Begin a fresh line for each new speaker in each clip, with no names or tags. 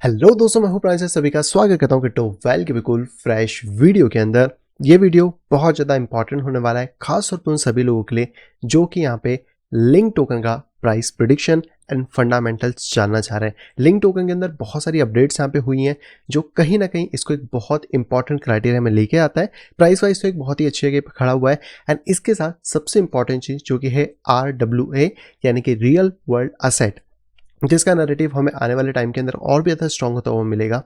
Hello दोस्तों, मैं हूं प्रांशल। सभी का स्वागत करता हूं क्रिप्टो वेल के बिल्कुल फ्रेश वीडियो के अंदर। ये वीडियो बहुत ज़्यादा इंपॉर्टेंट होने वाला है, खास तौर पर उन सभी लोगों के लिए जो कि यहाँ पे लिंक टोकन का प्राइस प्रिडिक्शन एंड फंडामेंटल्स जानना चाह रहे हैं। लिंक टोकन के अंदर बहुत सारी अपडेट्स यहाँ पे हुई हैं जो कहीं ना कहीं इसको एक बहुत इंपॉर्टेंट क्राइटेरिया में लेके आता है। प्राइस वाइज तो एक बहुत ही अच्छी जगह पर खड़ा हुआ है एंड इसके साथ सबसे इंपॉर्टेंट चीज़ जो कि है RWA यानी कि रियल वर्ल्ड असेट, जिसका नैरेटिव हमें आने वाले टाइम के अंदर और भी ज़्यादा स्ट्रॉन्ग होता हुआ मिलेगा।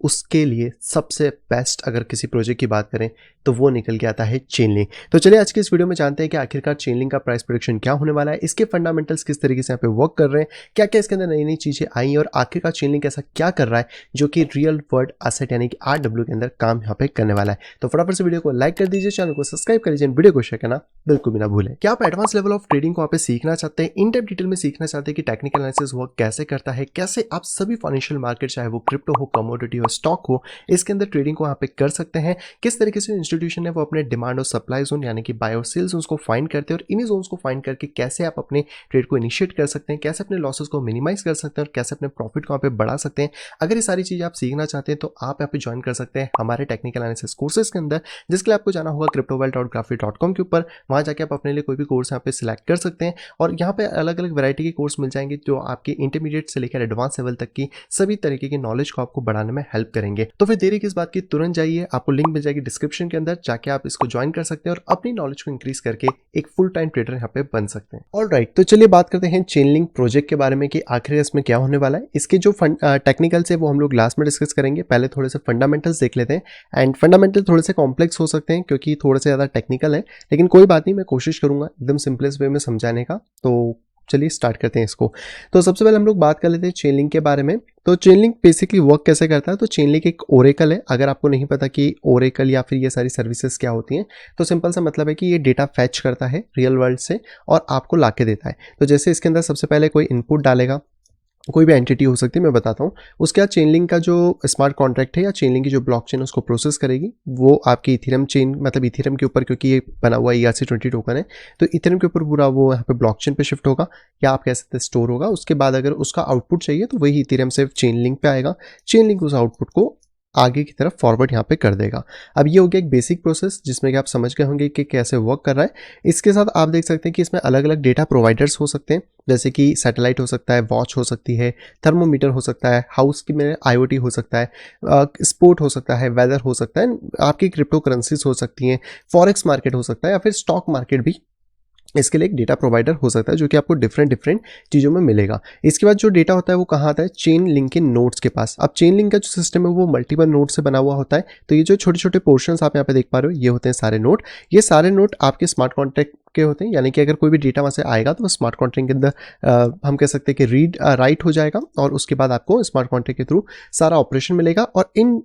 उसके लिए सबसे बेस्ट अगर किसी प्रोजेक्ट की बात करें तो वो निकल के आता है चेनलिंक। तो चलिए आज की इस वीडियो में जानते हैं कि आखिरकार चेनलिंक का प्राइस प्रेडिक्शन क्या होने वाला है, इसके फंडामेंटल्स किस तरीके से यहाँ पे वर्क कर रहे हैं, क्या क्या इसके अंदर नई नई चीज़ें आई हैं और आखिरकार चेनलिंक ऐसा क्या कर रहा है जो कि रियल वर्ल्ड असेट यानी कि RW के अंदर काम यहाँ पे करने वाला है। तो फटाफट से वीडियो को लाइक कर दीजिए, चैनल को सब्सक्राइब कर लीजिए, वीडियो को शेयर करना बिल्कुल भी ना भूलें। क्या आप एडवांस लेवल ऑफ ट्रेडिंग को यहाँ पे सीखना चाहते हैं, इन डेप्थ डिटेल में सीखना चाहते हैं कि टेक्निकल एनालिसिस वर्क कैसे करता है, कैसे आप सभी फाइनेंशियल मार्केट चाहे वो क्रिप्टो हो, कमोडिटी हो, स्टॉक हो, इसके अंदर ट्रेडिंग को यहाँ पे कर सकते हैं, किस तरीके से इंस्टीट्यूशन है वो अपने डिमांड और सप्लाई जोन यानी कि बाय और सेल जोन्स को फाइंड करते हैं और इन्हीं जोन्स को फाइंड करके कैसे आप अपने ट्रेड को इनिशिएट कर सकते हैं, कैसे अपने लॉसेस को मिनिमाइज कर सकते हैं और कैसे अपने प्रॉफिट को यहाँ पे बढ़ा सकते हैं। अगर ये सारी चीज़ें आप सीखना चाहते हैं तो आप यहाँ पे ज्वाइन कर सकते हैं हमारे टेक्निकल एनालिसिस कोर्सेज के अंदर, जिसके लिए आपको जाना होगा cryptowealth.graphy.com के ऊपर। वहाँ जाके आप अपने लिए कोई भी कोर्स यहाँ पे सिलेक्ट कर सकते हैं और यहाँ पे अलग अलग वैरायटी के कोर्स मिल जाएंगे जो आपके इंटरमीडिएट से लेकर एडवांस लेवल तक की सभी तरीके की नॉलेज को आपको बढ़ाने में हेल्प करेंगे। तो फिर देरी किस बात की, तुरंत जाइए, आपको लिंक मिल जाएगी डिस्क्रिप्शन के अंदर, जाके आप इसको ज्वाइन कर सकते हैं और अपनी नॉलेज को इंक्रीज करके एक फुल टाइम ट्रेडर यहाँ पे बन सकते हैं। ऑलराइट, तो चलिए बात करते हैं चेनलिंक प्रोजेक्ट के बारे में कि आखिर इसमें क्या होने वाला है। इसके जो टेक्निकल्स है वो हम लोग लास्ट में डिस्कस करेंगे, पहले थोड़े से फंडामेंटल्स देख लेते हैं। एंड फंडामेंटल थोड़े से कॉम्प्लेक्स हो सकते हैं क्योंकि थोड़े से ज़्यादा टेक्निकल है, लेकिन कोई बात नहीं, मैं कोशिश करूंगा एकदम सिंपलेस्ट वे में समझाने का। तो चलिए स्टार्ट करते हैं इसको। तो सबसे पहले हम लोग बात कर लेते हैं चेनलिंक के बारे में। तो चेनलिंक बेसिकली वर्क कैसे करता है, तो चेनलिंक एक ओरेकल है। अगर आपको नहीं पता कि ओरेकल या फिर ये सारी सर्विसेज क्या होती हैं, तो सिंपल सा मतलब है कि ये डेटा फैच करता है रियल वर्ल्ड से और आपको ला के देता है। तो जैसे इसके अंदर सबसे पहले कोई इनपुट डालेगा, कोई भी एंटिटी हो सकती है, मैं बताता हूँ। उसके बाद चेनलिंक का जो स्मार्ट कॉन्ट्रैक्ट है या चेनलिंक की जो ब्लॉकचेन है उसको प्रोसेस करेगी, वो आपकी इथेरियम चेन मतलब इथेरियम के ऊपर, क्योंकि ये बना हुआ ERC20 टोकन है तो इथेरियम के ऊपर पूरा वो यहाँ पे ब्लॉकचेन पे शिफ्ट होगा या आप कह सकते हैं स्टोर होगा। उसके बाद अगर उसका आउटपुट चाहिए तो वही इथेरियम से चेनलिंक पे आएगा, चेनलिंक उस आउटपुट को आगे की तरफ फॉरवर्ड यहाँ पे कर देगा। अब ये हो गया एक बेसिक प्रोसेस जिसमें कि आप समझ गए होंगे कि कैसे वर्क कर रहा है। इसके साथ आप देख सकते हैं कि इसमें अलग अलग डेटा प्रोवाइडर्स हो सकते हैं, जैसे कि सैटेलाइट हो सकता है, वॉच हो सकती है, थर्मोमीटर हो सकता है, हाउस की में IoT हो सकता है, स्पोर्ट हो सकता है, वेदर हो सकता है, आपकी क्रिप्टो करेंसीज हो सकती हैं, फॉरेक्स मार्केट हो सकता है या फिर स्टॉक मार्केट भी इसके लिए एक डेटा प्रोवाइडर हो सकता है जो कि आपको डिफरेंट चीज़ों में मिलेगा। इसके बाद जो डेटा होता है वो कहाँ आता है, चेन लिंक के नोड्स के पास। अब चेन लिंक का जो सिस्टम है वो मल्टीपल नोड से बना हुआ होता है। तो ये जो छोटे छोटे पोर्शंस आप यहाँ पे देख पा रहे हो ये होते हैं सारे नोड। ये सारे नोड आपके स्मार्ट कॉन्ट्रैक्ट के होते हैं, यानी कि अगर कोई भी डेटा वहाँ से आएगा तो वो स्मार्ट कॉन्ट्रैक्ट के अंदर हम कह सकते हैं कि रीड राइट हो जाएगा और उसके बाद आपको स्मार्ट कॉन्ट्रैक्ट के थ्रू सारा ऑपरेशन मिलेगा और इन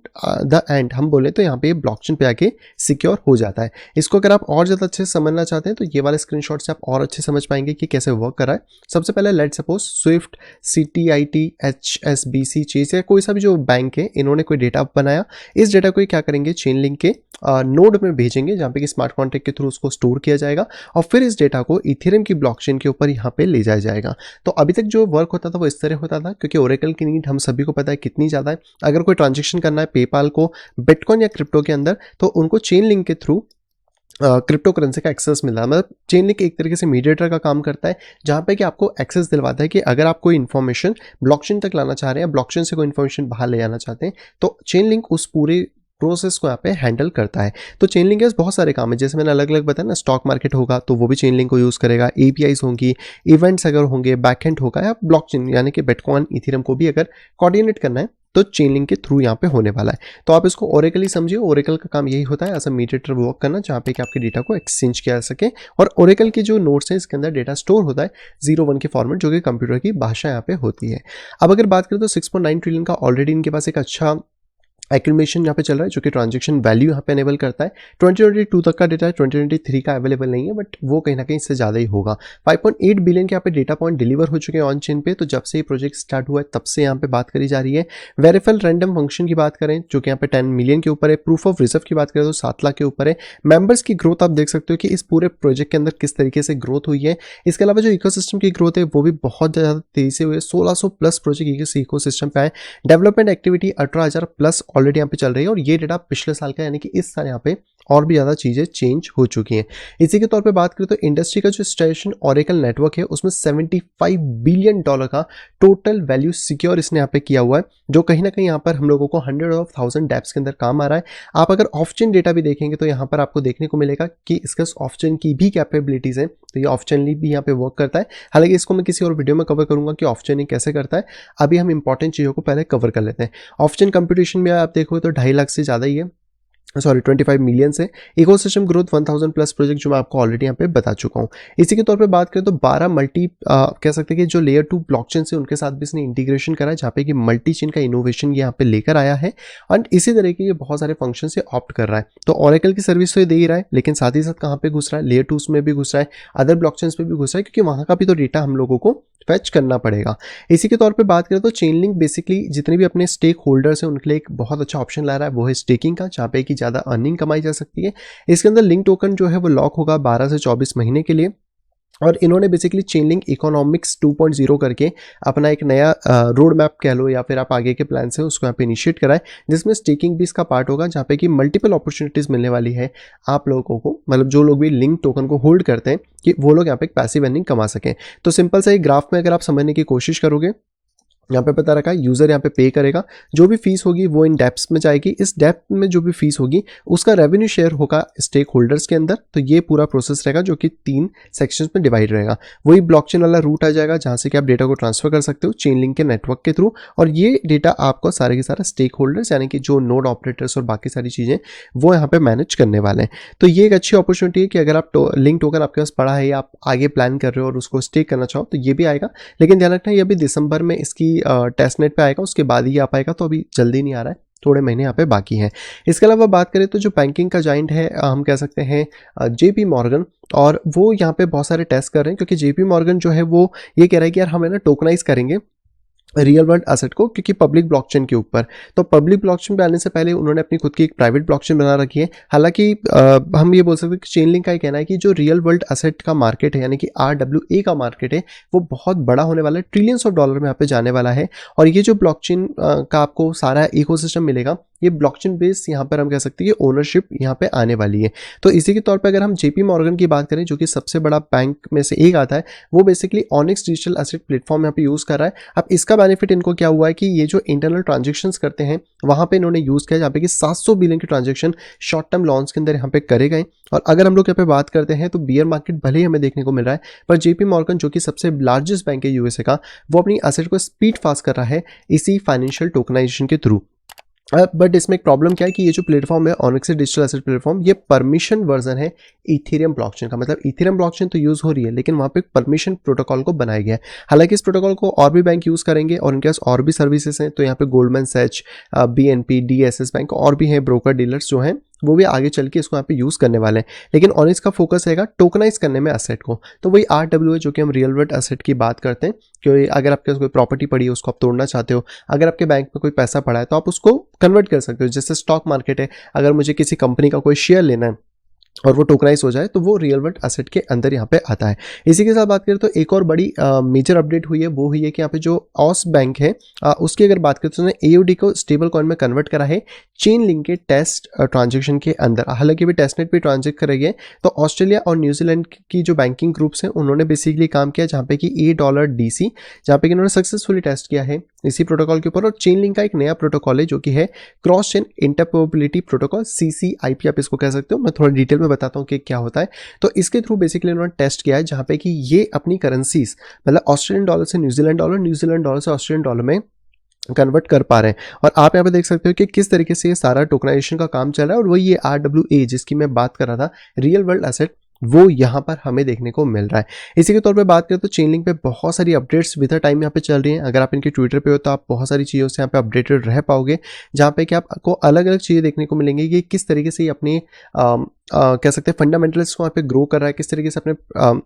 द एंड हम बोले तो यहाँ पे ब्लॉकचेन पे आके सिक्योर हो जाता है। इसको अगर आप और ज़्यादा अच्छे से समझना चाहते हैं तो ये वाले स्क्रीनशॉट से आप और अच्छे समझ पाएंगे कि कैसे वर्क कर रहा है। सबसे पहले let suppose SWIFT, CTIT, HSBC, Chase या कोई सा भी जो बैंक है, इन्होंने कोई डेटा बनाया। इस डेटा को क्या करेंगे, चेन लिंक के नोड में भेजेंगे जहाँ पे कि स्मार्ट कॉन्ट्रैक्ट के थ्रू उसको स्टोर किया जाएगा और फिर इस डेटा को इथेरियम की ब्लॉकचेन के ऊपर यहाँ पे ले जाया जाएगा। तो अभी तक जो वर्क होता था वो इस तरह होता था, क्योंकि ओरेकल की नीड हम सभी को पता है कितनी ज़्यादा है। अगर कोई ट्रांजेक्शन करना है पेपाल को बिटकॉइन या क्रिप्टो के अंदर तो उनको चेन लिंक के थ्रू क्रिप्टो करेंसी का एक्सेस मिला है। मतलब चेन लिंक एक तरीके से मीडिएटर का काम करता है जहाँ पे कि आपको एक्सेस दिलवाता है कि अगर आप कोई इन्फॉर्मेशन ब्लॉकचेन तक लाना चाह रहे हैं, ब्लॉकचेन से कोई इन्फॉर्मेशन बाहर ले जाना चाहते हैं तो चेन लिंक उस पूरे प्रोसेस को यहाँ पे हैंडल करता है। तो चेन लिंक के बहुत सारे काम है, जैसे मैंने अलग अलग बताया ना, स्टॉक मार्केट होगा तो वो भी चेन लिंक को यूज़ करेगा, APIs होंगी, इवेंट्स अगर होंगे, बैकएंड होगा या ब्लॉकचेन यानी कि बिटकॉइन इथेरियम को भी अगर कोऑर्डिनेट करना है तो चेन लिंक के थ्रू यहाँ पे होने वाला है। तो आप इसको ओरेकल ही समझिए, ओरेकल का काम यही होता है एज अ मीडिएटर वर्क करना जहाँ पे कि आपके डेटा को एक्सचेंज किया जा सके। और ओरेकल के जो नोड्स हैं इसके अंदर डेटा स्टोर होता है 0-1 के फॉर्मेट, जो कि कंप्यूटर की भाषा यहाँ पे होती है। अब अगर बात करें तो 6.9 ट्रिलियन का ऑलरेडी इनके पास एक अच्छा एक्यूमुलेशन यहाँ पे चल रहा है जो कि ट्रांजैक्शन वैल्यू यहाँ पे एनेबल करता है। 2022 तक का डेटा है, 2023 का अवेलेबल नहीं है, बट वो कहीं ना कहीं इससे ज़्यादा ही होगा। 5.8 बिलियन के यहाँ पे डेटा पॉइंट डिलीवर हो चुके हैं ऑन चेन पे। तो जब से ये प्रोजेक्ट स्टार्ट हुआ है तब से यहाँ पे बात करी जा रही है। वेरीफाइड रैंडम फंक्शन की बात करें जो कि यहाँ पे 10 मिलियन के ऊपर है। प्रूफ ऑफ रिजर्व की बात करें तो 7 लाख के ऊपर है। मेंबर्स की ग्रोथ आप देख सकते हो कि इस पूरे प्रोजेक्ट के अंदर किस तरीके से ग्रोथ हुई है। इसके अलावा जो इकोसिस्टम की ग्रोथ है वो भी बहुत ज़्यादा तेजी से हुई है। 1600 प्लस प्रोजेक्ट इस इकोसिस्टम पे आए। डेवलपमेंट एक्टिविटी 18,000 प्लस ऑलरेडी यहाँ पे चल रही है और ये डेटा पिछले साल का, यानी कि इस साल यहाँ पे और भी ज़्यादा चीज़ें चेंज हो चुकी हैं। इसी के तौर पे बात करें तो इंडस्ट्री का जो स्टेशन ओरेकल नेटवर्क है उसमें $75 बिलियन का टोटल वैल्यू सिक्योर इसने यहाँ पे किया हुआ है, जो कहीं ना कहीं यहाँ पर हम लोगों को 100,000 डैप्स के अंदर काम आ रहा है। आप अगर ऑफ चेन डेटा भी देखेंगे तो यहाँ पर आपको देखने को मिलेगा कि इसका ऑफ चेन की भी कैपेबिलिटीज़ है, तो ये ऑफ चेन भी यहाँ पे वर्क करता है। हालांकि इसको मैं किसी और वीडियो में कवर करूंगा कि ऑफ चेन कैसे करता है। अभी हम इंपॉर्टेंट चीज़ों को पहले कवर कर लेते हैं। ऑफ चेन कंप्यूटेशन में आप देखोगे तो 2.5 लाख से ज़्यादा ही है, सॉरी 25 मिलियन से। इकोसिस्टम ग्रोथ 1000 प्लस प्रोजेक्ट जो मैं आपको ऑलरेडी यहाँ पे बता चुका हूँ। इसी के तौर पे बात करें तो 12 मल्टी कह सकते हैं कि जो लेयर 2 ब्लॉकचेन से उनके साथ भी इसने इंटीग्रेशन करा है, जहाँ पे कि मल्टी चेन का इनोवेशन यहाँ पे लेकर आया है और इसी तरह के ये बहुत सारे फंक्शन से ऑप्ट कर रहा है। तो ओरेकल की सर्विस तो ये दे ही रहा है, लेकिन साथ ही साथ कहाँ पे घुस रहा है, लेयर 2 में भी घुस रहा है, अदर ब्लॉकचेन्स पे भी घुस रहा है, क्योंकि वहाँ का भी तो डेटा हम लोगों को फैच करना पड़ेगा। इसी के तौर पे बात करें तो चेनलिंक बेसिकली जितने भी अपने स्टेक होल्डर्स हैं उनके लिए एक बहुत अच्छा ऑप्शन ला रहा है, वो है स्टेकिंग का, जहाँ पे कि ज़्यादा अर्निंग कमाई जा सकती है। इसके अंदर लिंक टोकन जो है वो लॉक होगा 12 से 24 महीने के लिए। और इन्होंने बेसिकली चेनलिंक इकोनॉमिक्स 2.0 करके अपना एक नया रोड मैप कह लो या फिर आप आगे के प्लान से उसको यहाँ पे इनिशिएट कराए, जिसमें स्टेकिंग भी इसका पार्ट होगा, जहाँ पे कि मल्टीपल अपॉर्चुनिटीज़ मिलने वाली है आप लोगों को, मतलब जो लोग भी लिंक टोकन को होल्ड करते हैं कि वो लोग यहाँ पे एक पैसिव अर्निंग कमा सकें। तो सिंपल सा एक ग्राफ में अगर आप समझने की कोशिश करोगे, यहाँ पे पता रखा है यूज़र यहाँ पे पे करेगा, जो भी फीस होगी वो इन डेप्स में जाएगी। इस डेप में जो भी फीस होगी उसका रेवेन्यू शेयर होगा स्टेक होल्डर्स के अंदर। तो ये पूरा प्रोसेस रहेगा जो कि 3 सेक्शंस में डिवाइड रहेगा। वही ब्लॉकचेन वाला रूट आ जाएगा जहाँ से कि आप डेटा को ट्रांसफर कर सकते हो चेनलिंक के नेटवर्क के थ्रू, और ये डेटा आपको सारे के सारा स्टेक होल्डर्स यानी कि जो नोड ऑपरेटर्स और बाकी सारी चीज़ें वो यहाँ पे मैनेज करने वाले हैं। तो ये एक अच्छी अपॉर्चुनिटी है कि अगर आप लिंक टोकन आपके पास पड़ा है या आप आगे प्लान कर रहे हो और उसको स्टेक करना चाहो तो ये भी आएगा। लेकिन ध्यान रखना ये अभी दिसंबर में इसकी टेस्टनेट पे आएगा, उसके बाद ही आ पाएगा, तो अभी जल्दी नहीं आ रहा है, थोड़े महीने यहाँ पे बाकी हैं। इसके अलावा बात करें तो जो बैंकिंग का जाइंट है हम कह सकते हैं JP मॉर्गन, और वो यहाँ पे बहुत सारे टेस्ट कर रहे हैं, क्योंकि JP मॉर्गन जो है वो ये कह रहा है कि यार हम है ना टोकनाइज करेंगे रियल वर्ल्ड एसेट को, क्योंकि पब्लिक ब्लॉकचेन के ऊपर। तो पब्लिक ब्लॉकचेन पे आने से पहले उन्होंने अपनी खुद की एक प्राइवेट ब्लॉकचेन बना रखी है। हालांकि हम ये बोल सकते हैं कि चेनलिंक का ये कहना है कि जो रियल वर्ल्ड एसेट का मार्केट है यानी कि RWA का मार्केट है वो बहुत बड़ा होने वाला है, ट्रिलियंस ऑफ डॉलर में यहाँ पे जाने वाला है। और ये जो ब्लॉकचेन का आपको सारा इकोसिस्टम मिलेगा, ये ब्लॉकचेन बेस यहाँ पर हम कह सकते हैं कि ओनरशिप यहाँ पे आने वाली है। तो इसी के तौर पे अगर हम JP मॉर्गन की बात करें, जो कि सबसे बड़ा बैंक में से एक आता है, वो basically onyx digital asset platform यहाँ पे यूज़ कर रहा है। अब इसका बेनिफिट इनको क्या हुआ है कि ये जो इंटरनल ट्रांजेक्शंस करते हैं वहाँ पे इन्होंने यूज़ किया, जहाँ पे कि 700 बिलियन के ट्रांजेक्शन शॉर्ट टर्म लॉन्स के अंदर यहाँ पे करे गए। और अगर हम लोग यहाँ पे बात करते हैं तो बियर मार्केट भले ही हमें देखने को मिल रहा है, पर JP मॉर्गन जो कि सबसे लार्जेस्ट बैंक है USA का, वो अपनी एसेट को स्पीड फास्ट कर रहा है इसी फाइनेंशियल टोकनाइजेशन के थ्रू। बट इसमें एक प्रॉब्लम क्या है कि ये जो प्लेटफॉर्म है ऑनिक्स डिजिटल एसेट प्लेटफॉर्म, ये परमिशन वर्जन है इथेरियम ब्लॉकचेन का। मतलब इथेरियम ब्लॉकचेन तो यूज़ हो रही है, लेकिन वहाँ पे परमिशन प्रोटोकॉल को बनाया गया है। हालांकि इस प्रोटोकॉल को और भी बैंक यूज़ करेंगे और इनके पास और भी सर्विसेज हैं। तो यहाँ पे Goldman Sachs, BNP, DSS bank और भी हैं, ब्रोकर डीलर्स जो हैं वो भी आगे चल के इसको यहाँ पे यूज़ करने वाले हैं। लेकिन ऑनिक्स का फोकस रहेगा टोकनाइज करने में एसेट को। तो वही RWA जो कि हम रियल वर्ल्ड एसेट की बात करते हैं, क्योंकि अगर आपके पास कोई प्रॉपर्टी पड़ी है उसको आप तोड़ना चाहते हो, अगर आपके बैंक में कोई पैसा पड़ा है तो आप उसको कन्वर्ट कर सकते हो। जैसे स्टॉक मार्केट है, अगर मुझे किसी कंपनी का कोई शेयर लेना है और वो टोकनाइज हो जाए तो वो रियल वर्ल्ड एसेट के अंदर यहाँ पे आता है। इसी के साथ बात करें तो एक और बड़ी मेजर अपडेट हुई है, वो हुई है कि यहाँ पे जो ऑस बैंक है उसकी अगर बात करें तो उसने AUD को स्टेबल कॉइन में कन्वर्ट करा है चेन लिंक के टेस्ट ट्रांजेक्शन के अंदर। हालांकि भी टेस्टनेट पे ट्रांजेक्ट करेंगे। तो ऑस्ट्रेलिया और न्यूजीलैंड की जो बैंकिंग ग्रुप्स हैं उन्होंने बेसिकली काम किया, जहाँ पे कि $8 जहाँ पे कि उन्होंने सक्सेसफुली टेस्ट किया है इसी प्रोटोकॉल के ऊपर। और चेन लिंक का एक नया प्रोटोकॉल है जो कि है cross chain interoperability protocol, CCIP आप इसको कह सकते हो। मैं थोड़ा डिटेल में बताता हूँ कि क्या होता है। तो इसके थ्रू बेसिकली उन्होंने टेस्ट किया है, जहाँ पे कि ये अपनी करेंसीज मतलब ऑस्ट्रेलियन डॉलर से न्यूजीलैंड डॉलर, न्यूजीलैंड डॉलर से ऑस्ट्रेलियन डॉलर में कन्वर्ट कर पा रहे हैं। और आप यहाँ पे देख सकते हो कि किस तरीके से ये सारा टोकनाइजेशन का काम चल रहा है। और वही ये RWA जिसकी मैं बात कर रहा था, रियल वर्ल्ड एसेट, वो यहाँ पर हमें देखने को मिल रहा है। इसी के तौर पे बात करें तो चेनलिंक पे बहुत सारी अपडेट्स विद द टाइम यहाँ पे चल रही हैं। अगर आप इनके ट्विटर पे हो तो आप बहुत सारी चीज़ों से यहाँ पे अपडेटेड रह पाओगे, जहाँ पे कि आपको अलग अलग चीज़ें देखने को मिलेंगी कि किस तरीके से ये अपनी कह सकते हैं फंडामेंटल्स को यहाँ पे ग्रो कर रहा है, किस तरीके से अपने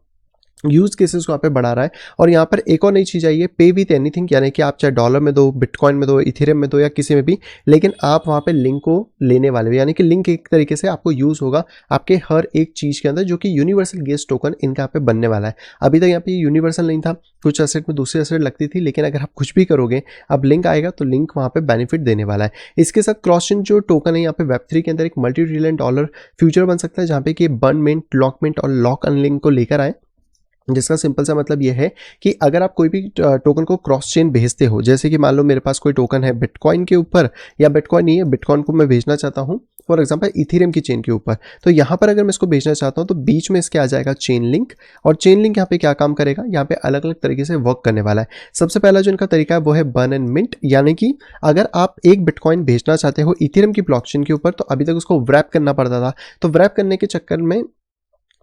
यूज केसेस को यहाँ पे बढ़ा रहा है। और यहाँ पर एक और नई चीज़ आई है, पे विथ एनीथिंग, यानी कि आप चाहे डॉलर में दो, बिटकॉइन में दो, इथेरियम में दो या किसी में भी, लेकिन आप वहाँ पे लिंक को लेने वाले हो, यानी कि लिंक एक तरीके से आपको यूज़ होगा आपके हर एक चीज़ के अंदर, जो कि यूनिवर्सल गेस टोकन इनका यहाँ पे बनने वाला है। अभी तक यहाँ पे यूनिवर्सल नहीं था, कुछ एसेट में दूसरी एसेट लगती थी, लेकिन अगर आप कुछ भी करोगे, अब लिंक आएगा तो लिंक वहाँ पे बेनिफिट देने वाला है। इसके साथ क्रॉसचेन जो टोकन है यहाँ पे वेब3 के अंदर एक मल्टी ट्रिलियन डॉलर फ्यूचर बन सकता है, जहाँ पे कि बर्न मिंट, लॉक मिंट और लॉक अनलिंक को लेकर आए, जिसका सिंपल सा मतलब ये है कि अगर आप कोई भी टोकन को क्रॉस चेन भेजते हो, जैसे कि मान लो मेरे पास कोई टोकन है बिटकॉइन के ऊपर, या बिटकॉइन नहीं है, बिटकॉइन को मैं भेजना चाहता हूँ फॉर एग्जांपल इथेरियम की चेन के ऊपर, तो यहाँ पर अगर मैं इसको भेजना चाहता हूँ तो बीच में इसके आ जाएगा चेन लिंक। और चेन लिंक यहाँ पे क्या काम करेगा, यहाँ पे अलग अलग तरीके से वर्क करने वाला है। सबसे पहला जो इनका तरीका है वो है बर्न एंड मिंट, यानी कि अगर आप एक बिटकॉइन भेजना चाहते हो इथेरियम की ब्लॉकचेन के ऊपर, तो अभी तक उसको व्रैप करना पड़ता था, तो व्रैप करने के चक्कर में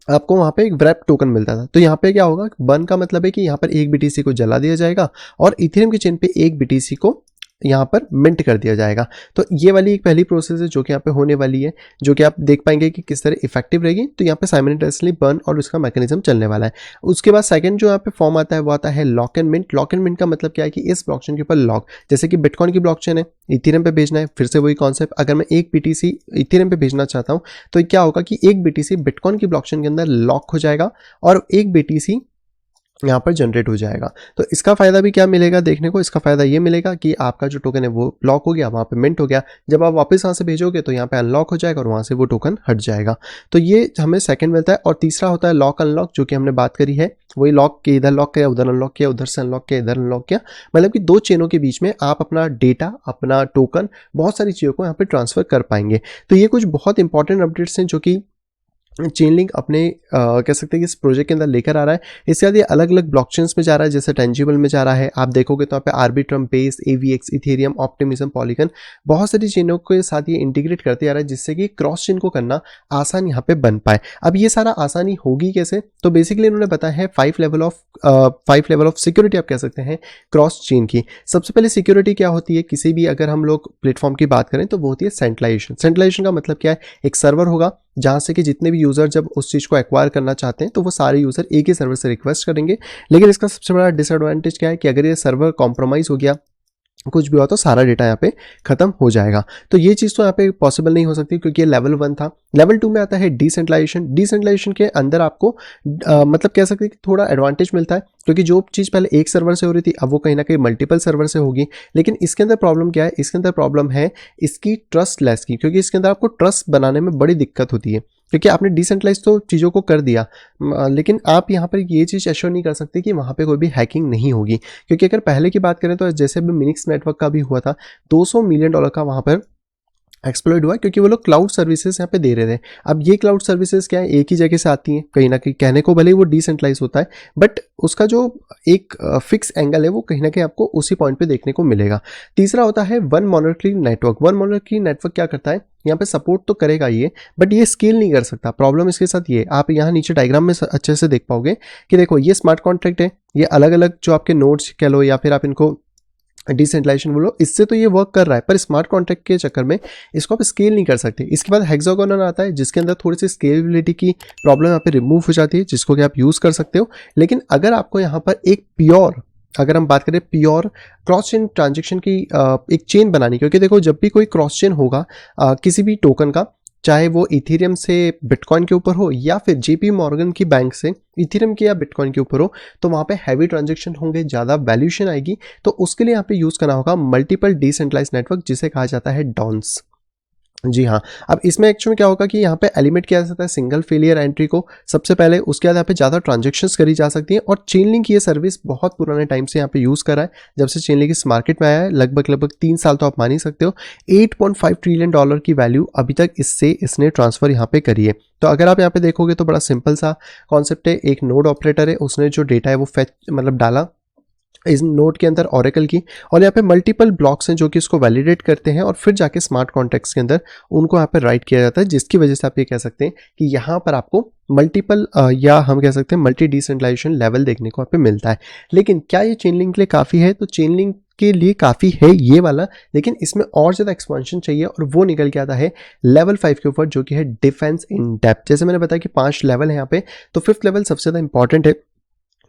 आपको वहाँ पे एक व्रैप टोकन मिलता था। तो यहाँ पे क्या होगा, बर्न का मतलब है कि यहाँ पर एक बीटीसी को जला दिया जाएगा और इथेरियम की चेन पे एक बीटीसी को यहाँ पर मिंट कर दिया जाएगा। तो ये वाली एक पहली प्रोसेस है जो कि यहाँ पे होने वाली है, जो कि आप देख पाएंगे कि किस तरह इफेक्टिव रहेगी। तो यहाँ पे साइमल्टेनियसली बर्न और उसका मैकेनिज्म चलने वाला है। उसके बाद सेकंड जो यहाँ पे फॉर्म आता है वो आता है lock and mint. Lock and mint का मतलब क्या है कि इस ब्लॉकचेन के ऊपर लॉक, जैसे कि बिटकॉइन की ब्लॉकचेन है, इथेरियम पे भेजना है, फिर से वही कॉन्सेप्ट, अगर मैं एक बीटीसी इथेरियम पे भेजना चाहता हूँ तो क्या होगा कि एक बीटीसी बिटकॉइन की ब्लॉकचेन के अंदर लॉक हो जाएगा और एक बीटीसी यहाँ पर जनरेट हो जाएगा। तो इसका फायदा भी क्या मिलेगा देखने को, इसका फायदा ये मिलेगा कि आपका जो टोकन है वो लॉक हो गया, वहाँ पे मिंट हो गया, जब आप वापस वहाँ से भेजोगे तो यहाँ पे अनलॉक हो जाएगा और वहाँ से वो टोकन हट जाएगा। तो ये हमें सेकंड मिलता है। और तीसरा होता है लॉक अनलॉक, जो कि हमने बात करी है, वही लॉक के इधर लॉक किया, उधर अनलॉक किया, उधर से अनलॉक किया, इधर अनलॉक किया, मतलब कि दो चेनों के बीच में आप अपना डेटा, अपना टोकन, बहुत सारी चीज़ों को यहाँ पे ट्रांसफर कर पाएंगे। तो ये कुछ बहुत इंपॉर्टेंट अपडेट्स हैं जो कि चेनलिंक अपने कह सकते हैं कि इस प्रोजेक्ट के अंदर लेकर आ रहा है। इसके बाद ये अलग अलग ब्लॉकचेन्स में जा रहा है, जैसे टेंजिबल में जा रहा है, आप देखोगे तो यहाँ पे Arbitrum, Base, AVAX, Ethereum, Optimism, Polygon, बहुत सारी चेनों के साथ ये इंटीग्रेट करते आ रहा है, जिससे कि क्रॉस चेन को करना आसान यहाँ पे बन पाए। अब ये सारा आसानी होगी कैसे, तो बेसिकली इन्होंने बताया है 5 लेवल ऑफ सिक्योरिटी आप कह सकते हैं क्रॉस चेन की। सबसे पहले सिक्योरिटी क्या होती है, किसी भी अगर हम लोग प्लेटफॉर्म की बात करें तो वो होती है सेंट्रलाइजेशन। सेंट्रलाइजेशन का मतलब क्या है, एक सर्वर होगा जहाँ से कि जितने भी यूज़र जब उस चीज़ को एक्वायर करना चाहते हैं तो वो सारे यूज़र एक ही सर्वर से रिक्वेस्ट करेंगे। लेकिन इसका सबसे बड़ा डिसएडवांटेज क्या है कि अगर ये सर्वर कॉम्प्रोमाइज़ हो गया, कुछ भी हुआ, तो सारा डेटा यहाँ पे खत्म हो जाएगा। तो ये चीज़ तो यहाँ पे पॉसिबल नहीं हो सकती, क्योंकि ये लेवल 1 था। लेवल 2 में आता है डिसेंट्रलाइजेशन। डिसेंट्रलाइजेशन के अंदर आपको मतलब कह सकते हैं कि थोड़ा एडवांटेज मिलता है, क्योंकि जो चीज़ पहले एक सर्वर से हो रही थी अब वो कहीं ना कहीं मल्टीपल सर्वर से होगी। लेकिन इसके अंदर प्रॉब्लम क्या है, इसके अंदर प्रॉब्लम है इसकी ट्रस्ट लेस की, क्योंकि इसके अंदर आपको ट्रस्ट बनाने में बड़ी दिक्कत होती है, क्योंकि आपने डिसेंट्रलाइज तो चीज़ों को कर दिया, लेकिन आप यहाँ पर ये चीज़ एश्योर नहीं कर सकते कि वहाँ पे कोई भी हैकिंग नहीं होगी। क्योंकि अगर पहले की बात करें तो जैसे अभी मिनिक्स नेटवर्क का भी हुआ था, $200 मिलियन का वहाँ पर एक्सप्लॉइट हुआ, क्योंकि वो लोग क्लाउड सर्विसेज यहाँ पे दे रहे थे। अब ये क्लाउड सर्विसेज क्या है, एक ही जगह से आती हैं, कहीं ना कहीं कहने को भले ही वो डिसेंट्रलाइज होता है, बट उसका जो एक फिक्स एंगल है वो कहीं ना कहीं आपको उसी पॉइंट पे देखने को मिलेगा। तीसरा होता है one monetary network. One monetary network क्या करता है, यहाँ पे सपोर्ट तो करेगा ये, बट ये स्केल नहीं कर सकता। प्रॉब्लम इसके साथ ये, आप यहाँ नीचे डायग्राम में अच्छे से देख पाओगे कि देखो ये स्मार्ट कॉन्ट्रैक्ट है, ये अलग अलग जो आपके नोड्स कह लो या फिर आप इनको डिसेंट्रलाइजेशन बोलो, इससे तो ये वर्क कर रहा है, पर स्मार्ट कॉन्ट्रैक्ट के चक्कर में इसको आप स्केल नहीं कर सकते। इसके बाद हेक्सागोनल आता है, जिसके अंदर थोड़ी सी स्केलेबिलिटी की प्रॉब्लम यहाँ पे रिमूव हो जाती है, जिसको कि आप यूज़ कर सकते हो। लेकिन अगर आपको यहाँ पर एक प्योर, अगर हम बात करें प्योर क्रॉस चेन ट्रांजेक्शन की एक चेन बनानी, क्योंकि देखो जब भी कोई क्रॉस चेन होगा किसी भी टोकन का, चाहे वो इथेरियम से बिटकॉइन के ऊपर हो या फिर जेपी मॉर्गन की बैंक से इथेरियम के या बिटकॉइन के ऊपर हो, तो वहाँ पे हैवी ट्रांजैक्शन होंगे, ज़्यादा वैल्यूएशन आएगी। तो उसके लिए यहाँ पे यूज़ करना होगा मल्टीपल डिसेंट्रलाइज्ड नेटवर्क, जिसे कहा जाता है डॉन्स। जी हाँ, अब इसमें एक्चुअली क्या होगा कि यहाँ पे एलिमिनेट किया जाता है सिंगल फेलियर एंट्री को सबसे पहले, उसके बाद यहाँ पे ज़्यादा ट्रांजैक्शंस करी जा सकती हैं। और चेनलिंक ये सर्विस बहुत पुराने टाइम से यहाँ पे यूज़ कर रहा है, जब से चेनलिंक इस मार्केट में आया है, लगभग 3 साल तो आप मान ही सकते हो। $8.5 ट्रिलियन की वैल्यू अभी तक इसने ट्रांसफ़र यहाँ पे करी है। तो अगर आप यहाँ पे देखोगे तो बड़ा सिंपल सा कॉन्सेप्ट है, एक नोड ऑपरेटर है, उसने जो डेटा है वो फेच मतलब डाला, इस नोड के अंदर ओरेकल की, और यहाँ पे मल्टीपल ब्लॉक्स हैं जो कि इसको वैलिडेट करते हैं और फिर जाके स्मार्ट कॉन्ट्रैक्ट्स के अंदर उनको यहाँ पे राइट किया जाता है, जिसकी वजह से आप ये कह सकते हैं कि यहाँ पर आपको मल्टीपल या हम कह सकते हैं मल्टी डिसेंट्रलाइजेशन लेवल देखने को यहाँ पे मिलता है। लेकिन क्या ये चेन लिंक के लिए काफ़ी है? तो चेन लिंक के लिए काफ़ी है ये वाला, लेकिन इसमें और ज़्यादा एक्सपेंशन चाहिए और वो निकल के आता है लेवल 5 के ऊपर, जो कि है डिफेंस इन डेप्थ। जैसे मैंने बताया कि 5 लेवल है यहाँ पे, तो 5th लेवल सबसे ज़्यादा इंपॉर्टेंट है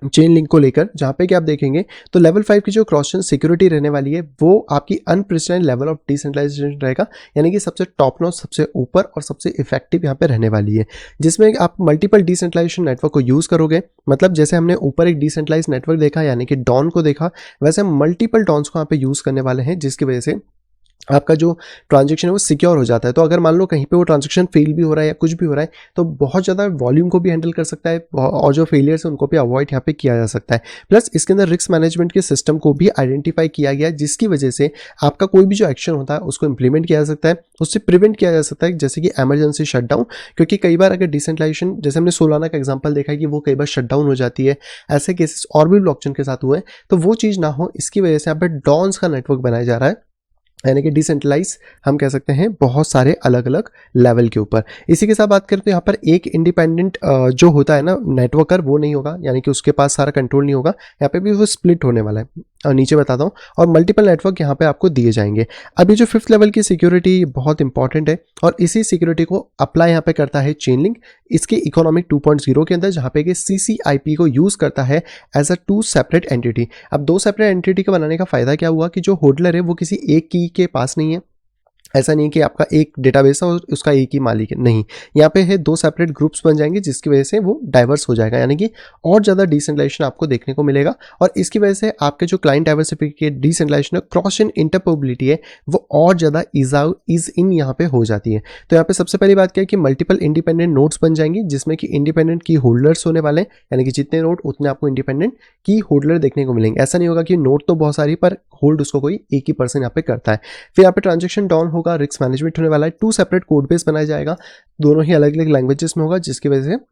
चेन लिंक को लेकर, जहां पे कि आप देखेंगे तो लेवल 5 की जो क्रॉस चेन सिक्योरिटी रहने वाली है वो आपकी अनप्रेसिडेंट लेवल ऑफ डिसेंट्रलाइजेशन रहेगा, यानी कि सबसे टॉप नॉच, सबसे ऊपर और सबसे इफेक्टिव यहाँ पे रहने वाली है, जिसमें आप मल्टीपल डिसेंट्रलाइजेशन नेटवर्क को यूज करोगे। मतलब जैसे हमने ऊपर एक डिसेंट्रलाइज नेटवर्क देखा यानी कि डॉन को देखा, वैसे हम मल्टीपल डॉन्स को यहाँ पे यूज करने वाले हैं, जिसकी वजह से आपका जो ट्रांजैक्शन है वो सिक्योर हो जाता है। तो अगर मान लो कहीं पे वो ट्रांजैक्शन फेल भी हो रहा है या कुछ भी हो रहा है, तो बहुत ज़्यादा वॉल्यूम को भी हैंडल कर सकता है और जो फेलियर्स है उनको भी अवॉइड यहाँ पे किया जा सकता है। प्लस इसके अंदर रिस्क मैनेजमेंट के सिस्टम को भी आइडेंटिफाई किया गया, जिसकी वजह से आपका कोई भी जो एक्शन होता है उसको इंप्लीमेंट किया जा सकता है, उससे प्रिवेंट किया जा सकता है, जैसे कि एमरजेंसी शटडाउन। क्योंकि कई बार अगर डिसेंट्रलाइजेशन, जैसे हमने सोलाना का एग्जाम्पल देखा है कि वो कई बार शटडाउन हो जाती है, ऐसे केसेस और भी ब्लॉकचेन के साथ हुए हैं, तो वो चीज़ ना हो इसकी वजह से यहाँ पे डॉन्स का नेटवर्क बनाया जा रहा है, यानी कि डिसेंट्रलाइज हम कह सकते हैं बहुत सारे अलग अलग लेवल के ऊपर। इसी के साथ बात करें तो यहाँ पर एक इंडिपेंडेंट जो होता है ना नेटवर्कर, वो नहीं होगा, यानी कि उसके पास सारा कंट्रोल नहीं होगा, यहाँ पे भी वो स्प्लिट होने वाला है, और नीचे बताता हूँ, और मल्टीपल नेटवर्क यहाँ पे आपको दिए जाएंगे। अब ये जो 5th लेवल की सिक्योरिटी बहुत इंपॉर्टेंट है और इसी सिक्योरिटी को अप्लाई यहाँ पे करता है चेन लिंक इसके इकोनॉमिक 2.0 के अंदर, जहाँ पे कि CCIP को यूज करता है एज अ 2 सेपरेट एंटिटी। अब 2 सेपरेट एंटिटी का बनाने का फायदा क्या हुआ कि जो होल्डर है वो किसी एक की के पास नहीं है, ऐसा नहीं कि आपका एक डेटाबेस है और उसका एक ही मालिक है, नहीं, यहाँ पे है 2 सेपरेट ग्रुप्स बन जाएंगे, जिसकी वजह से वो डाइवर्स हो जाएगा, यानी कि और ज़्यादा डिसेंट्रलाइजेशन आपको देखने को मिलेगा, और इसकी वजह से आपके जो client diversificate decentralisation cross chain interoperability है वो और ज़्यादा इज इन यहाँ पे हो जाती है। तो यहाँ पे सबसे पहली बात क्या है कि मल्टीपल इंडिपेंडेंट नोड्स बन जाएंगी, जिसमें कि इंडिपेंडेंट की होल्डर्स होने वाले हैं, यानी कि जितने नोड उतने आपको इंडिपेंडेंट की होल्डर देखने को मिलेंगे। ऐसा नहीं होगा कि नोड तो बहुत सारी पर होल्ड उसको कोई एक ही पर्सन यहाँ पे करता है। फिर यहाँ पे ट्रांजेक्शन डाउन होगा, रिस्क मैनेजमेंट होने वाला है, 2 सेपरेट कोड बेस बनाया जाएगा, दोनों ही अलग अलग लैंग्वेजेस में होगा, जिसकी वजह से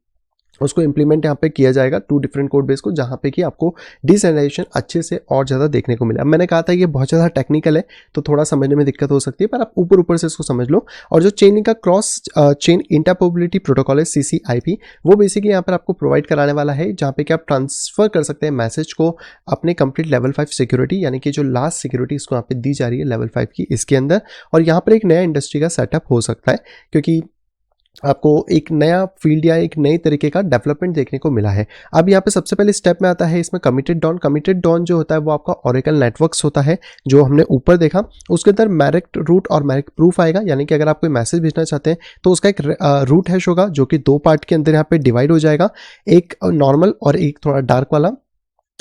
उसको इंप्लीमेंट यहाँ पे किया जाएगा 2 डिफरेंट कोड बेस को, जहाँ पे कि आपको डिसेंट्रलाइजेशन अच्छे से और ज़्यादा देखने को मिले। अब मैंने कहा था ये बहुत ज़्यादा टेक्निकल है तो थोड़ा समझने में दिक्कत हो सकती है, पर आप ऊपर ऊपर से इसको समझ लो। और जो चेन का क्रॉस चेन इंटरऑपरेबिलिटी प्रोटोकॉल है CCIP, वो बेसिकली यहाँ पर आपको प्रोवाइड कराने वाला है, जहाँ पे कि आप ट्रांसफर कर सकते हैं मैसेज को अपने कंप्लीट लेवल 5 सिक्योरिटी, यानी कि जो लास्ट सिक्योरिटी इसको यहाँ पे दी जा रही है लेवल 5 की, इसके अंदर। और यहाँ पर एक नया इंडस्ट्री का सेटअप हो सकता है, क्योंकि आपको एक नया फील्ड या एक नई तरीके का डेवलपमेंट देखने को मिला है। अब यहाँ पे सबसे पहले स्टेप में आता है इसमें कमिटेड डॉन। कमिटेड डॉन जो होता है वो आपका ओरेकल नेटवर्क्स होता है, जो हमने ऊपर देखा। उसके अंदर मैरिक रूट और मैरिक प्रूफ आएगा, यानी कि अगर आप कोई मैसेज भेजना चाहते हैं तो उसका एक रूट हैश होगा, जो कि 2 पार्ट के अंदर यहाँ पे डिवाइड हो जाएगा, एक नॉर्मल और एक थोड़ा डार्क वाला।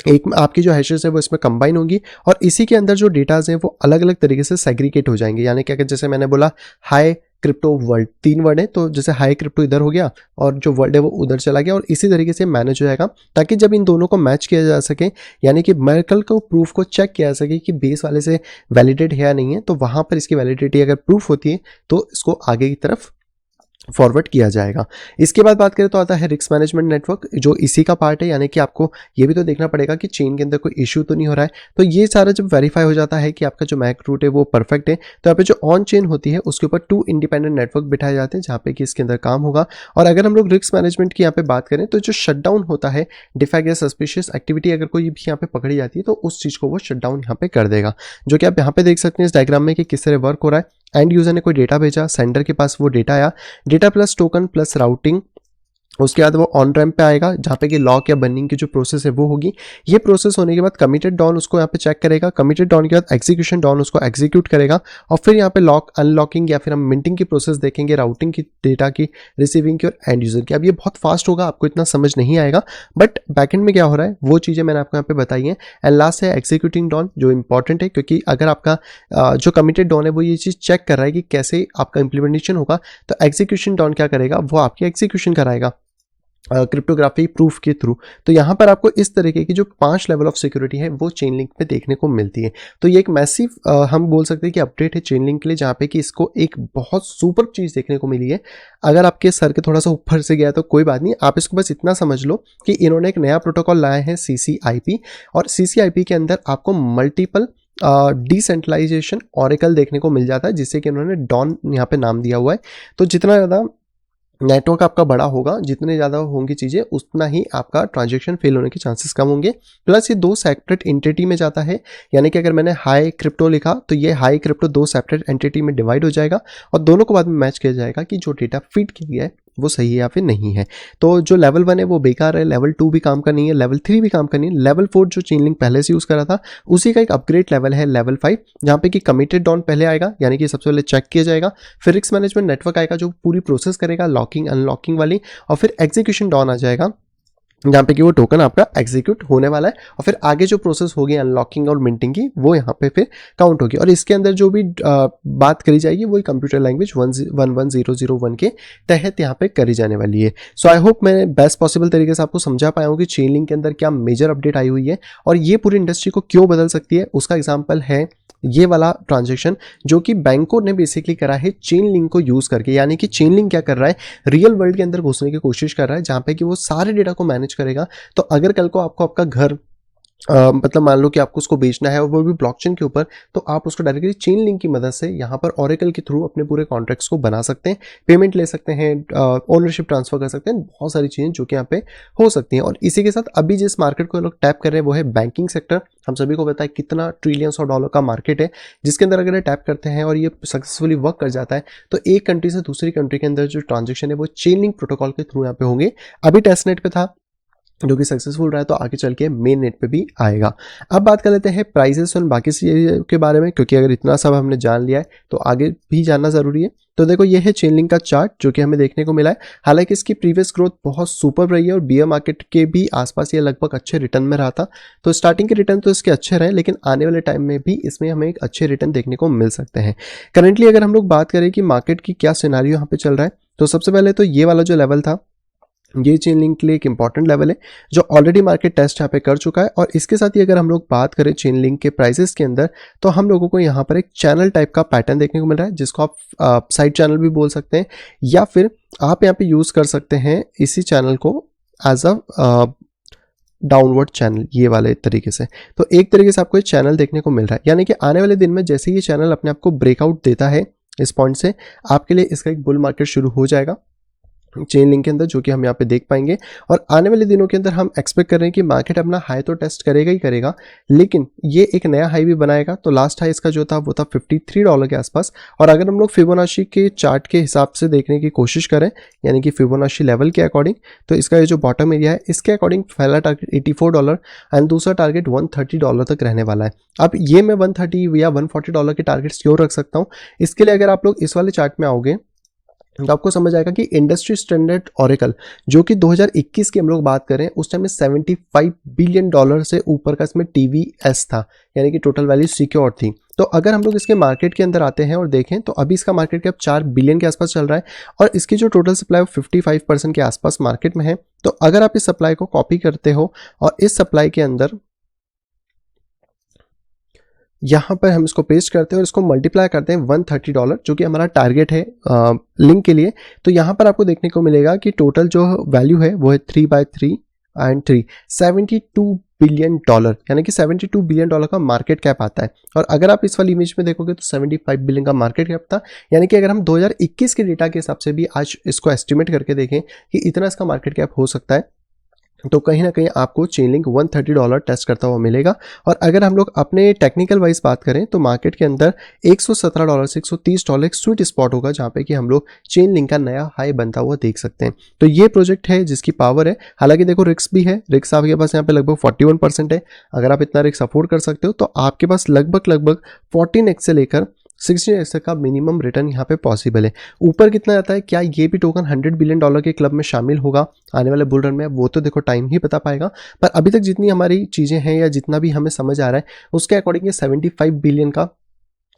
एक आपकी जो हैशेस है वो इसमें कंबाइन होंगी, और इसी के अंदर जो डेटाज हैं वो अलग अलग तरीके से सेग्रीगेट हो जाएंगे, यानी कि अगर जैसे मैंने बोला हाई क्रिप्टो वर्ल्ड 3 वर्ड है, तो जैसे हाई क्रिप्टो इधर हो गया और जो वर्ड है वो उधर चला गया, और इसी तरीके से मैनेज हो जाएगा, ताकि जब इन दोनों को मैच किया जा सके, यानी कि मेरकल को प्रूफ को चेक किया जा सके कि बेस वाले से वैलिडेट है या नहीं है, तो वहां पर इसकी वैलिडिटी अगर प्रूफ होती है तो इसको आगे की तरफ फॉरवर्ड किया जाएगा। इसके बाद बात करें तो आता है रिस्क मैनेजमेंट नेटवर्क, जो इसी का पार्ट है, यानी कि आपको ये भी तो देखना पड़ेगा कि चेन के अंदर कोई इशू तो नहीं हो रहा है। तो ये सारा जब वेरीफाई हो जाता है कि आपका जो मैक रूट है वो परफेक्ट है, तो यहाँ पे जो ऑन चेन होती है उसके ऊपर 2 इंडिपेंडेंट नेटवर्क बिठाए जाते हैं, जहाँ पे कि इसके अंदर काम होगा। और अगर हम लोग रिस्क मैनेजमेंट की यहाँ पे बात करें तो जो शटडाउन होता है, डिफेक्ट या सस्पिशियस एक्टिविटी अगर कोई भी यहाँ पे पकड़ी जाती है तो उस चीज़ को वो शटडाउन यहाँ पे कर देगा, जो कि आप यहाँ पे देख सकते हैं इस डायग्राम में कि किस तरह वर्क हो रहा है। एंड यूजर ने कोई डेटा भेजा, सेंडर के पास वो डेटा आया, data plus token plus routing, उसके बाद वो ऑन रैम्प पे आएगा, जहाँ पे कि लॉक या बर्निंग की जो प्रोसेस है वो होगी। ये प्रोसेस होने के बाद कमिटेड डॉन उसको यहाँ पे चेक करेगा, कमिटेड डॉन के बाद एग्जीक्यूशन डॉन उसको एग्जीक्यूट करेगा, और फिर यहाँ पे लॉक अनलॉकिंग या फिर हम मिंटिंग की प्रोसेस देखेंगे, राउटिंग की, डेटा की, रिसीविंग की और एंड यूजर की। अब ये बहुत फास्ट होगा, आपको इतना समझ नहीं आएगा, बट बैकएंड में क्या हो रहा है वो चीज़ें मैंने आपको यहाँ पे बताई हैं। एंड लास्ट है एग्जीक्यूटिंग डॉन, जो इंपॉर्टेंट है, क्योंकि अगर आपका जो कमिटेड डॉन है वो ये चीज़ चेक कर रहा है कि कैसे आपका इंप्लीमेंटेशन होगा, तो एग्जीक्यूशन डॉन क्या करेगा, वो आपकी एग्जीक्यूशन कराएगा। क्रिप्टोग्राफी प्रूफ के थ्रू। तो यहाँ पर आपको इस तरीके की जो 5 लेवल ऑफ सिक्योरिटी है वो चेन लिंक पे देखने को मिलती है। तो ये एक मैसिव हम बोल सकते हैं कि अपडेट है चेन लिंक के लिए, जहाँ पे कि इसको एक बहुत सुपर चीज़ देखने को मिली है। अगर आपके सर के थोड़ा सा ऊपर से गया तो कोई बात नहीं, आप इसको बस इतना समझ लो कि इन्होंने एक नया प्रोटोकॉल लाया है CCIP, और CCIP के अंदर आपको मल्टीपल डिसेंट्रलाइजेशन ऑरेकल देखने को मिल जाता है, जिससे कि इन्होंने डॉन यहाँ पे नाम दिया हुआ है। तो जितना ज़्यादा नेटवर्क आपका बड़ा होगा, जितने ज़्यादा होंगी चीज़ें, उतना ही आपका ट्रांजैक्शन फेल होने के चांसेस कम होंगे। प्लस ये 2 सेपरेट एंटिटी में जाता है, यानी कि अगर मैंने हाई क्रिप्टो लिखा तो ये हाई क्रिप्टो 2 सेपरेट एंटिटी में डिवाइड हो जाएगा, और दोनों को बाद में मैच किया जाएगा कि जो डेटा फीड किया गया है वो सही है या फिर नहीं है। तो जो लेवल 1 है वो बेकार है, लेवल 2 भी काम का नहीं है, लेवल 3 भी काम का नहीं है। लेवल 4 जो चेन लिंक पहले से यूज़ करा था उसी का एक अपग्रेड लेवल है लेवल 5, जहाँ पे कि कमिटेड डॉन पहले आएगा, यानी कि सबसे पहले चेक किया जाएगा। फिर रिस्क मैनेजमेंट नेटवर्क आएगा जो पूरी प्रोसेस करेगा लॉकिंग अनलॉकिंग वाली, और फिर एग्जीक्यूशन डॉन आ जाएगा, जहाँ पे कि वो टोकन आपका एग्जीक्यूट होने वाला है, और फिर आगे जो प्रोसेस होगी अनलॉकिंग और मिंटिंग की वो यहाँ पे फिर काउंट होगी। और इसके अंदर जो भी बात करी जाएगी वही कंप्यूटर लैंग्वेज 11001 के तहत यहाँ पे करी जाने वाली है। सो आई होप मैं बेस्ट पॉसिबल तरीके से आपको समझा पाया हूँ कि चेन लिंक के अंदर क्या मेजर अपडेट आई हुई है और ये पूरी इंडस्ट्री को क्यों बदल सकती है। उसका एग्जाम्पल है ये वाला ट्रांजेक्शन जो कि बैंकों ने बेसिकली करा है चेन लिंक को यूज करके। यानी कि चेन लिंक क्या कर रहा है, रियल वर्ल्ड के अंदर घुसने की कोशिश कर रहा है, जहां पे कि वो सारे डेटा को मैनेज करेगा। तो अगर कल को आपको आपका घर मतलब मान लो कि आपको उसको बेचना है और वो भी ब्लॉकचेन के ऊपर, तो आप उसको डायरेक्टली चेन लिंक की मदद से यहाँ पर ओरेकल के थ्रू अपने पूरे कॉन्ट्रैक्ट्स को बना सकते हैं, पेमेंट ले सकते हैं, ओनरशिप ट्रांसफर कर सकते हैं, बहुत सारी चीज़ें जो कि यहाँ पे हो सकती हैं। और इसी के साथ अभी जिस मार्केट को लोग टैप कर रहे हैं वो है बैंकिंग सेक्टर। हम सभी को पता है कितना ट्रिलियंस ऑफ डॉलर का मार्केट है, जिसके अंदर अगर ये टैप करते हैं और ये सक्सेसफुली वर्क कर जाता है तो एक कंट्री से दूसरी कंट्री के अंदर जो ट्रांजेक्शन है वो चेन लिंक प्रोटोकॉल के थ्रू यहाँ पे होंगे। अभी टेस्ट नेट पे था जो कि सक्सेसफुल रहा है, तो आगे चल के मेन नेट पे भी आएगा। अब बात कर लेते हैं प्राइसेस और बाकी चीज़ों के बारे में, क्योंकि अगर इतना सब हमने जान लिया है तो आगे भी जानना ज़रूरी है। तो देखो ये है चेन लिंक का चार्ट जो कि हमें देखने को मिला है। हालांकि इसकी प्रीवियस ग्रोथ बहुत सुपर रही है और बियर मार्केट के भी आसपास ये लगभग अच्छे रिटर्न में रहा था। तो स्टार्टिंग के रिटर्न तो इसके अच्छे रहे, लेकिन आने वाले टाइम में भी इसमें हमें एक अच्छे रिटर्न देखने को मिल सकते हैं। करेंटली अगर हम लोग बात करें कि मार्केट की क्या सिनारियो यहाँ पे चल रहा है, तो सबसे पहले तो ये वाला जो लेवल था ये चेन लिंक के लिए एक इंपॉर्टेंट लेवल है जो ऑलरेडी मार्केट टेस्ट यहाँ पे कर चुका है। और इसके साथ ही अगर हम लोग बात करें चेन लिंक के प्राइसेस के अंदर, तो हम लोगों को यहाँ पर एक चैनल टाइप का पैटर्न देखने को मिल रहा है, जिसको आप साइड चैनल भी बोल सकते हैं, या फिर आप यहाँ पे यूज कर सकते हैं इसी चैनल को एज अ डाउनवर्ड चैनल, ये वाले तरीके से। तो एक तरीके से आपको ये चैनल देखने को मिल रहा है, यानी कि आने वाले दिन में जैसे ये चैनल अपने आप को ब्रेकआउट देता है इस पॉइंट से, आपके लिए इसका एक बुल मार्केट शुरू हो जाएगा चेन लिंक के अंदर, जो कि हम यहाँ पे देख पाएंगे। और आने वाले दिनों के अंदर हम एक्सपेक्ट कर रहे हैं कि मार्केट अपना हाई तो टेस्ट करेगा ही करेगा, लेकिन ये एक नया हाई भी बनाएगा। तो लास्ट हाई इसका जो था वो था $53 के आसपास। और अगर हम लोग फिबोनाची के चार्ट के हिसाब से देखने की कोशिश करें, यानी कि फिबोनाची लेवल के अकॉर्डिंग, तो इसका ये जो बॉटम एरिया है इसके अकॉर्डिंग पहला टारगेट $84 एंड दूसरा टारगेट $130 तक रहने वाला है। अब ये मैं 130 या $140 के टारगेट्स क्यों रख सकता हूँ, इसके लिए अगर आप लोग इस वाले चार्ट में आओगे तो आपको समझ आएगा कि इंडस्ट्री स्टैंडर्ड ओरेकल जो कि 2021 की हम लोग बात करें उस टाइम में $75 बिलियन से ऊपर का इसमें TVS था, यानी कि टोटल वैल्यू सिक्योर थी। तो अगर हम लोग इसके मार्केट के अंदर आते हैं और देखें तो अभी इसका मार्केट कैप 4 बिलियन के आसपास चल रहा है और इसकी जो टोटल सप्लाई वो 55% के आसपास मार्केट में है। तो अगर आप इस सप्लाई को कॉपी करते हो और इस सप्लाई के अंदर यहाँ पर हम इसको पेस्ट करते हैं और इसको मल्टीप्लाई करते हैं $130 जो कि हमारा टारगेट है लिंक के लिए। तो यहाँ पर आपको देखने को मिलेगा कि टोटल जो वैल्यू है वो है 3/3 एंड 3 $72 बिलियन, यानी कि $72 बिलियन का मार्केट कैप आता है। और अगर आप इस वाली इमेज में देखोगे तो 75 बिलियन का मार्केट कैप था, यानी कि अगर हम 2021 के डेटा के हिसाब से भी आज इसको एस्टिमेट करके देखें कि इतना इसका मार्केट कैप हो सकता है, तो कहीं ना कहीं आपको चेन लिंक $130 टेस्ट करता हुआ मिलेगा। और अगर हम लोग अपने टेक्निकल वाइज बात करें तो मार्केट के अंदर $117 से $130 एक स्वीट स्पॉट होगा, जहां पे कि हम लोग चेन लिंक का नया हाई बनता हुआ देख सकते हैं। तो ये प्रोजेक्ट है जिसकी पावर है। हालांकि देखो रिस्क भी है, रिस्क आपके पास यहाँ पे लगभग 41% है। अगर आप इतना रिस्क अफोर्ड कर सकते हो तो आपके पास लगभग 14x से लेकर 16x का मिनिमम रिटर्न यहाँ पे पॉसिबल है। ऊपर कितना आता है, क्या ये भी टोकन $100 बिलियन के क्लब में शामिल होगा आने वाले बुल रन में, वो तो देखो टाइम ही बता पाएगा। पर अभी तक जितनी हमारी चीज़ें हैं या जितना भी हमें समझ आ रहा है उसके अकॉर्डिंग ये 75 बिलियन का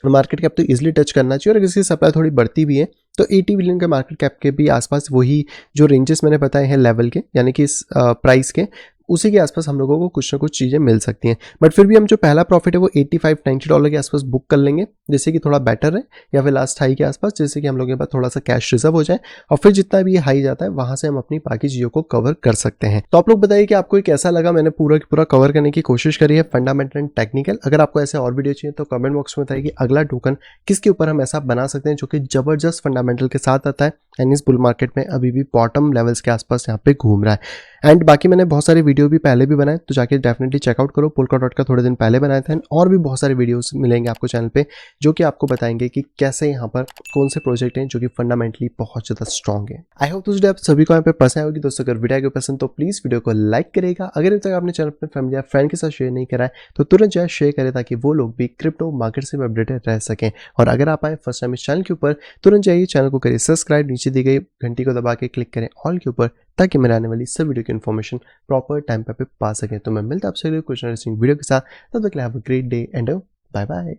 मार्केट कैप तो इजीली टच करना चाहिए, और अगर इसकी सप्लाई थोड़ी बढ़ती भी है तो 80 बिलियन के मार्केट कैप के भी आसपास वही जो रेंजेस मैंने बताए हैं लेवल के, यानी कि इस प्राइस के, उसी के आसपास हम लोगों को कुछ ना कुछ चीज़ें मिल सकती हैं। बट फिर भी हम जो पहला प्रॉफिट है वो $85-90 के आसपास बुक कर लेंगे, जैसे कि थोड़ा बेटर है, या फिर लास्ट हाई के आसपास, जैसे कि हम लोगों के पास थोड़ा सा कैश रिजर्व हो जाए, और फिर जितना भी हाई जाता है वहां से हम अपनी बाकी चीज़ों को कवर कर सकते हैं। तो आप लोग बताइए कि आपको ये कैसा लगा। मैंने पूरा कवर करने की कोशिश करी है, फंडामेंटल एंड टेक्निकल। अगर आपको ऐसे और वीडियो चाहिए तो कमेंट बॉक्स में बताइए कि अगला टोकन किसके ऊपर हम ऐसा बना सकते हैं जो कि जबरदस्त फंडामेंटल के साथ आता है एंड इस बुल मार्केट में अभी भी बॉटम लेवल्स के आसपास यहाँ पे घूम रहा है। एंड बाकी मैंने बहुत सारे वीडियो भी पहले भी बनाए, तो जाके डेफिनेटली चेकआउट करो। पोलकाडॉट का थोड़े दिन पहले बनाए थे, और भी बहुत सारे वीडियोस मिलेंगे आपको चैनल पे जो कि आपको बताएंगे कि कैसे यहाँ पर कौन से प्रोजेक्ट हैं जो कि फंडामेंटली बहुत ज़्यादा स्ट्रॉन्ग है। आई होप दोस्तों आप सभी को यहाँ पे पसंद होगी। दोस्तों अगर वीडियो को पसंद तो प्लीज़ वीडियो को लाइक करेगा। अगर अभी तक आपने चैनल पर फैमिली या फ्रेंड के साथ शेयर नहीं करा है तो तुरंत जाए शेयर करें, ताकि वो लोग भी क्रिप्टो मार्केट से अपडेटेड रह सकें। और अगर आप आए फर्स्ट टाइम इस चैनल के ऊपर, तुरंत जाइए चैनल को करिए सब्सक्राइब, नीचे दी गई घंटी को दबा के क्लिक करें ऑल के ऊपर, ताकि मेरे आने वाली सब वीडियो की इन्फॉर्मेशन प्रॉपर टाइम पे पा सकें। तो मैं मिलता आपसे कुछ वीडियो के साथ, तब तक have a great day and bye bye.